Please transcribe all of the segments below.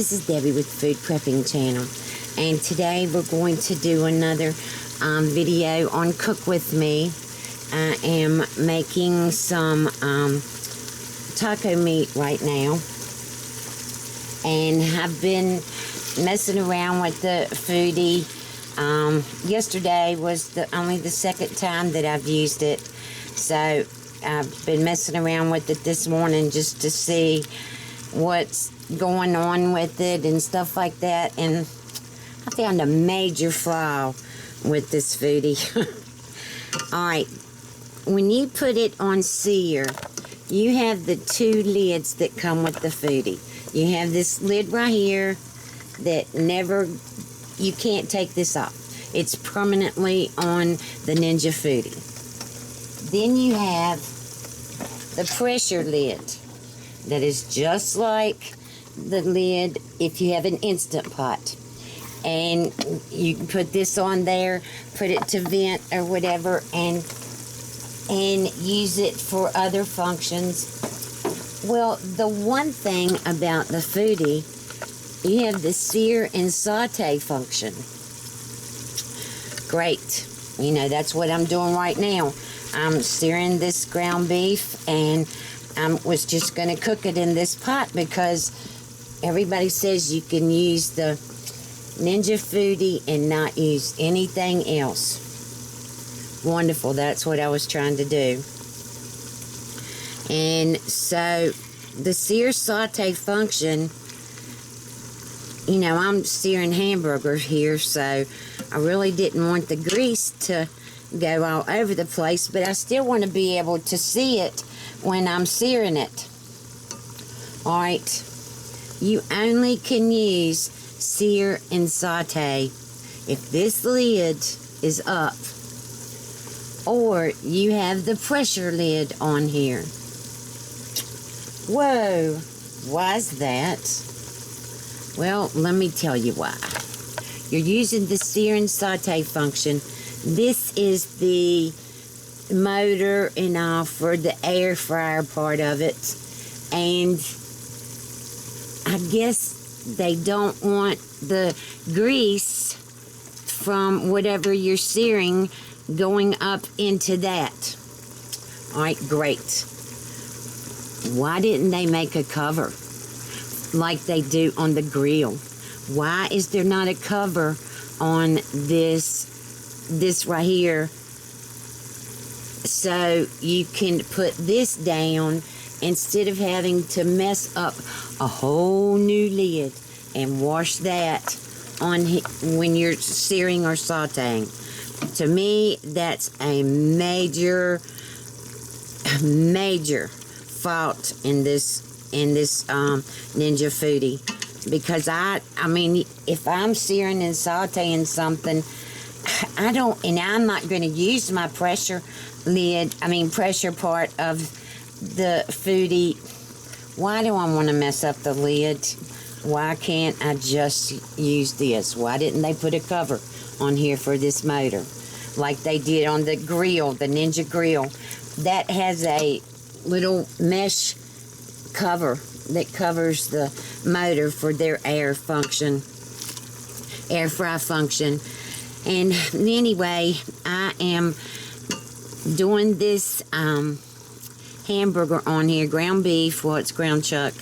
this is Debbie with Food Prepping Channel, and today we're going to do another video on Cook With Me. I am making some taco meat right now, and have been messing around with the Foodi. Yesterday was only the second time that I've used it, so I've been messing around with it this morning just to see what's going on with it and stuff like that, and I found a major flaw with this Foodi. Alright, when you put it on sear, you have the two lids that come with the Foodi. You have this lid right here that you can't take this off. It's permanently on the Ninja Foodi. Then you have the pressure lid that is just like the lid if you have an Instant Pot. And you can put this on there, put it to vent or whatever, and use it for other functions. Well, the one thing about the Foodi, you have the sear and saute function. Great. You know, that's what I'm doing right now. I'm searing this ground beef, and I was just going to cook it in this pot because everybody says you can use the Ninja Foodi and not use anything else. Wonderful. That's what I was trying to do. And so the sear saute function, you know, I'm searing hamburgers here, so I really didn't want the grease to go all over the place, but I still want to be able to see it when I'm searing it. Alright, you only can use sear and saute if this lid is up, or you have the pressure lid on here. Whoa, why's that? Well, let me tell you why. You're using the sear and saute function. This is the motor and all for the air fryer part of it, and I guess they don't want the grease from whatever you're searing going up into that. Alright, great. Why didn't they make a cover like they do on the grill? Why is there not a cover on this right here, so you can put this down instead of having to mess up a whole new lid and wash that on when you're searing or sauteing? To me, that's a major fault in this Ninja Foodi, because I mean, if I'm searing and sauteing something, I'm not going to use my pressure part of the Foodi. Why do I want to mess up the lid? Why can't I just use this? Why didn't they put a cover on here for this motor like they did on the grill, the Ninja grill? That has a little mesh cover that covers the motor for their air fry function. And anyway, I am doing this hamburger on here, ground beef. Well, it's ground chuck.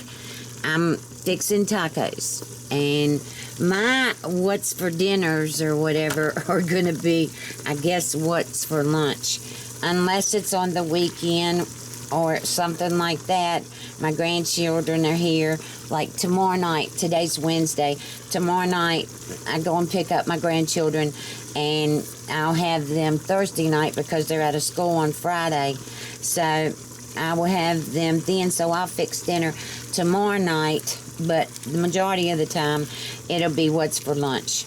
I'm fixing tacos, and my what's for dinners or whatever are going to be, I guess, what's for lunch, unless it's on the weekend or something like that. My grandchildren are here. Like tomorrow night, today's Wednesday, tomorrow night I go and pick up my grandchildren, and I'll have them Thursday night because they're out of school on Friday, so I will have them then. So I'll fix dinner tomorrow night, but the majority of the time it'll be what's for lunch.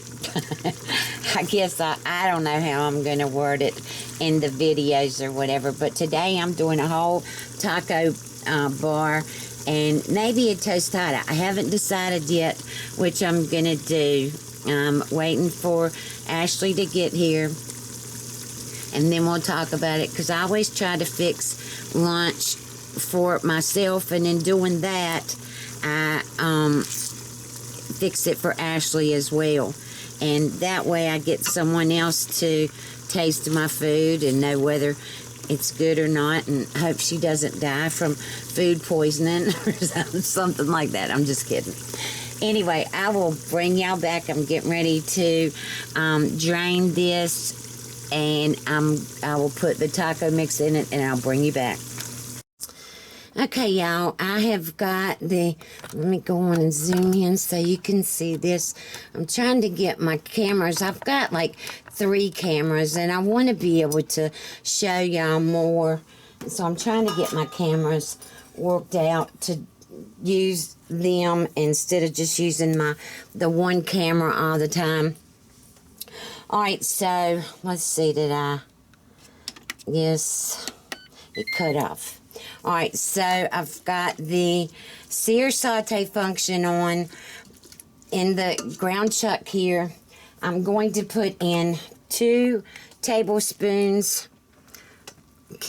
I guess I don't know how I'm going to word it in the videos or whatever, but today I'm doing a whole taco bar and maybe a tostada. I haven't decided yet which I'm going to do. I'm waiting for Ashley to get here, and then we'll talk about it, because I always try to fix lunch for myself, and in doing that, I fix it for Ashley as well. And that way I get someone else to taste my food and know whether it's good or not, and hope she doesn't die from food poisoning or something like that. I'm just kidding. Anyway, I will bring y'all back. I'm getting ready to drain this, and I will put the taco mix in it, and I'll bring you back. Okay, y'all, I have got let me go on and zoom in so you can see this. I'm trying to get my cameras. I've got like 3 cameras, and I want to be able to show y'all more. So I'm trying to get my cameras worked out to use them instead of just using the one camera all the time. All right, so let's see, yes, it cut off. All right, so I've got the sear saute function on in the ground chuck here. I'm going to put in 2 tablespoons.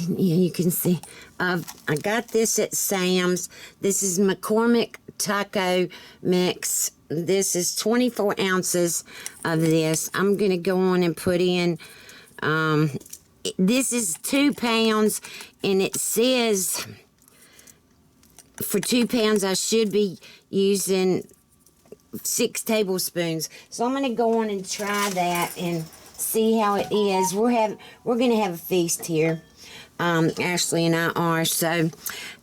You can see. I got this at Sam's. This is McCormick Taco Mix. This is 24 ounces of this. I'm going to go on and put in... this is 2 pounds, and it says for 2 pounds I should be using 6 tablespoons. So I'm going to go on and try that and see how it is. We're going to have a feast here. Ashley and I are. So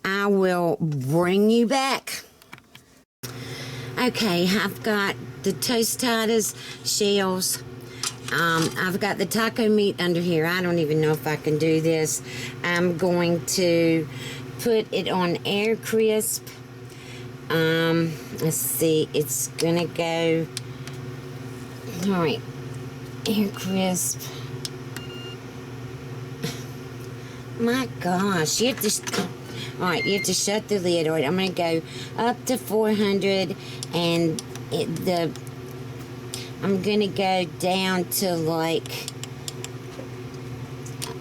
I will bring you back. Okay, I've got the tostadas shells. I've got the taco meat under here. I don't even know if I can do this. I'm going to put it on air crisp. Let's see. It's gonna go. All right, air crisp. My gosh, you have to. All right, you have to shut the lid. All right, I'm gonna go up to 400, and I'm gonna go down to like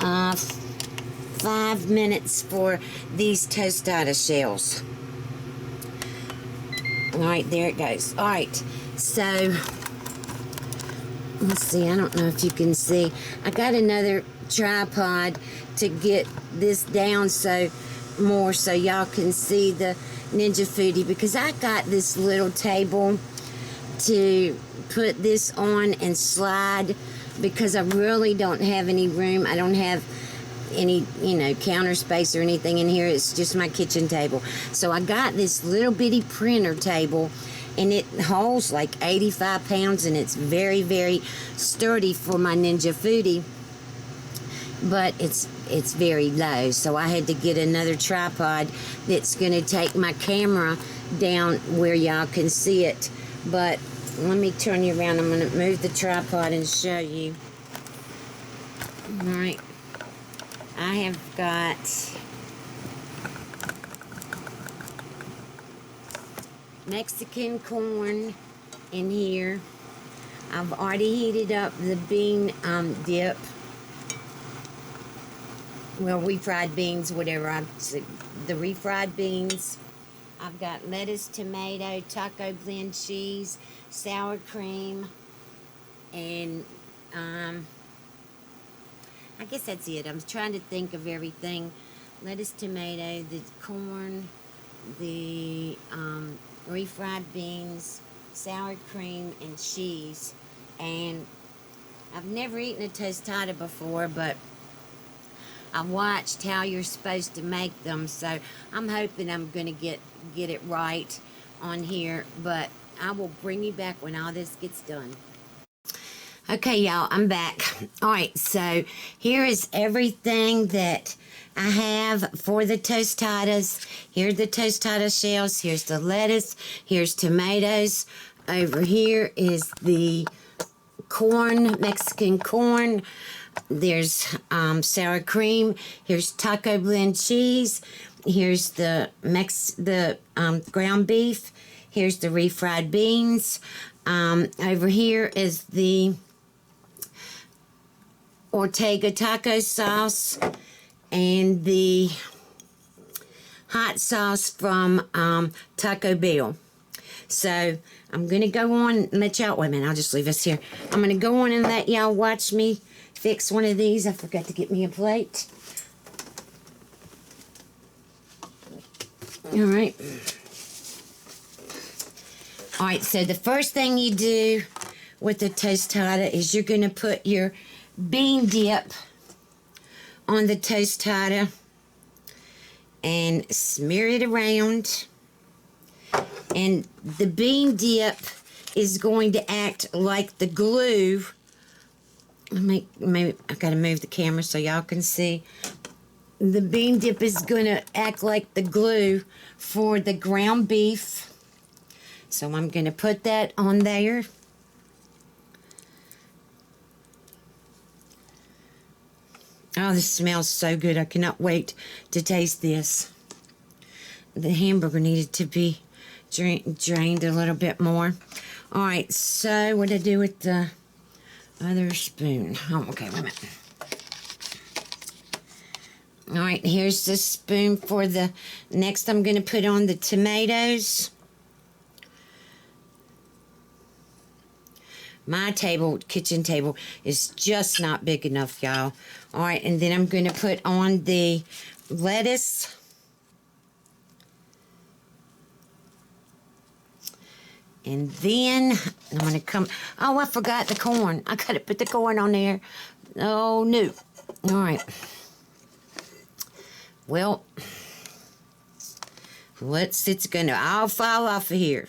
5 minutes for these tostada shells. All right, there it goes. All right, so let's see. I don't know if you can see. I got another tripod to get this down so y'all can see the Ninja Foodi, because I got this little table to put this on and slide, because I really don't have any room. I don't have any, counter space or anything in here. It's just my kitchen table. So I got this little bitty printer table, and it holds like 85 pounds, and it's very, very sturdy for my Ninja Foodi, but it's very low. So I had to get another tripod that's going to take my camera down where y'all can see it. But let me turn you around. I'm going to move the tripod and show you. All right. I have got Mexican corn in here. I've already heated up the bean dip. Well, refried beans, whatever. The refried beans. I've got lettuce, tomato, taco blend cheese, sour cream, and I guess that's it. I'm trying to think of everything. Lettuce, tomato, the corn, the refried beans, sour cream, and cheese. And I've never eaten a tostada before, but I watched how you're supposed to make them, so I'm hoping I'm going to get it right on here, but I will bring you back when all this gets done. Okay, y'all, I'm back. All right, so here is everything that I have for the tostadas. Here's the tostada shells. Here's the lettuce. Here's tomatoes. Over here is the corn, Mexican corn. There's sour cream. Here's taco blend cheese. Here's the ground beef. Here's the refried beans. Over here is the Ortega taco sauce and the hot sauce from Taco Bell. So I'm going to go on and let y'all, wait a minute, I'll just leave this here. I'm going to go on and let y'all watch me fix one of these. I forgot to get me a plate. All right. All right, so the first thing you do with the tostada is you're going to put your bean dip on the tostada and smear it around. And the bean dip is going to act like the glue. Maybe I gotta move the camera so y'all can see. The bean dip is going to act like the glue for the ground beef. So I'm going to put that on there. Oh, this smells so good. I cannot wait to taste this. The hamburger needed to be drained a little bit more. All right, so what do I do with the other spoon? Oh, okay, wait a minute. All right, here's the spoon for the... Next, I'm going to put on the tomatoes. My kitchen table, is just not big enough, y'all. All right, and then I'm going to put on the lettuce. And then I'm going to come... Oh, I forgot the corn. I got to put the corn on there. Oh, no. All right. Well, it's going to all fall off of here.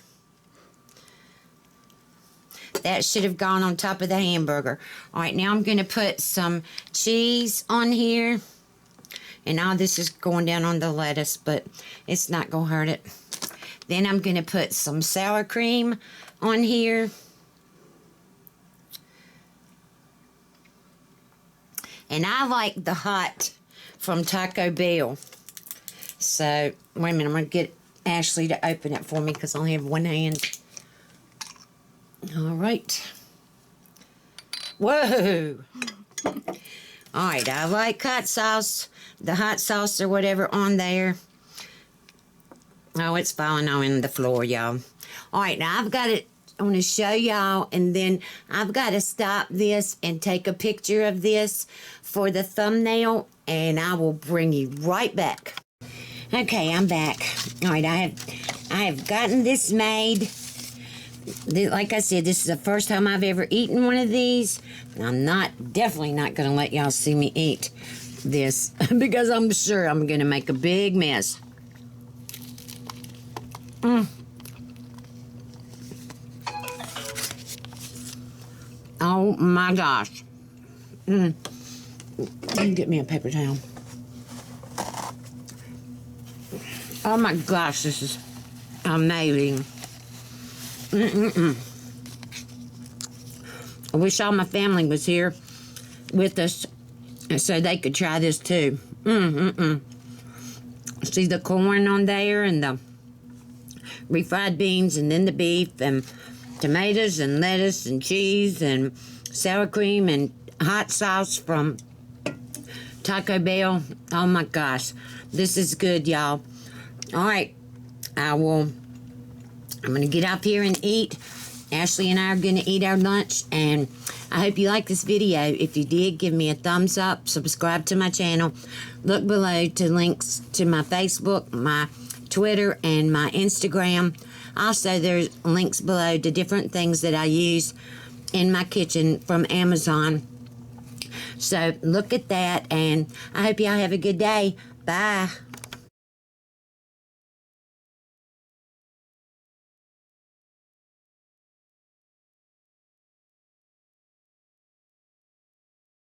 That should have gone on top of the hamburger. All right, now I'm going to put some cheese on here. And all this is going down on the lettuce, but it's not going to hurt it. Then I'm going to put some sour cream on here. And I like the hot from Taco Bell. So, wait a minute, I'm going to get Ashley to open it for me because I only have one hand. All right. Whoa! All right, I like hot sauce, the hot sauce or whatever on there. Oh, it's falling on the floor, y'all. All right, now I've got it. I want to show y'all, and then I've got to stop this and take a picture of this for the thumbnail, and I will bring you right back. Okay, I'm back. All right, I have gotten this made. Like I said, this is the first time I've ever eaten one of these. I'm definitely not going to let y'all see me eat this because I'm sure I'm going to make a big mess. Oh my gosh. Get me a paper towel. Oh my gosh, this is amazing. I wish all my family was here with us so they could try this too. See the corn on there and the refried beans and then the beef and tomatoes and lettuce and cheese and sour cream and hot sauce from Taco Bell. Oh my gosh, this is good, y'all. All right, I'm going to get up here and eat. Ashley and I are going to eat our lunch, and I hope you like this video. If you did, give me a thumbs up, subscribe to my channel. Look below to links to my Facebook, my Twitter, and my Instagram. Also, there's links below to different things that I use in my kitchen from Amazon. So look at that, and I hope y'all have a good day. Bye.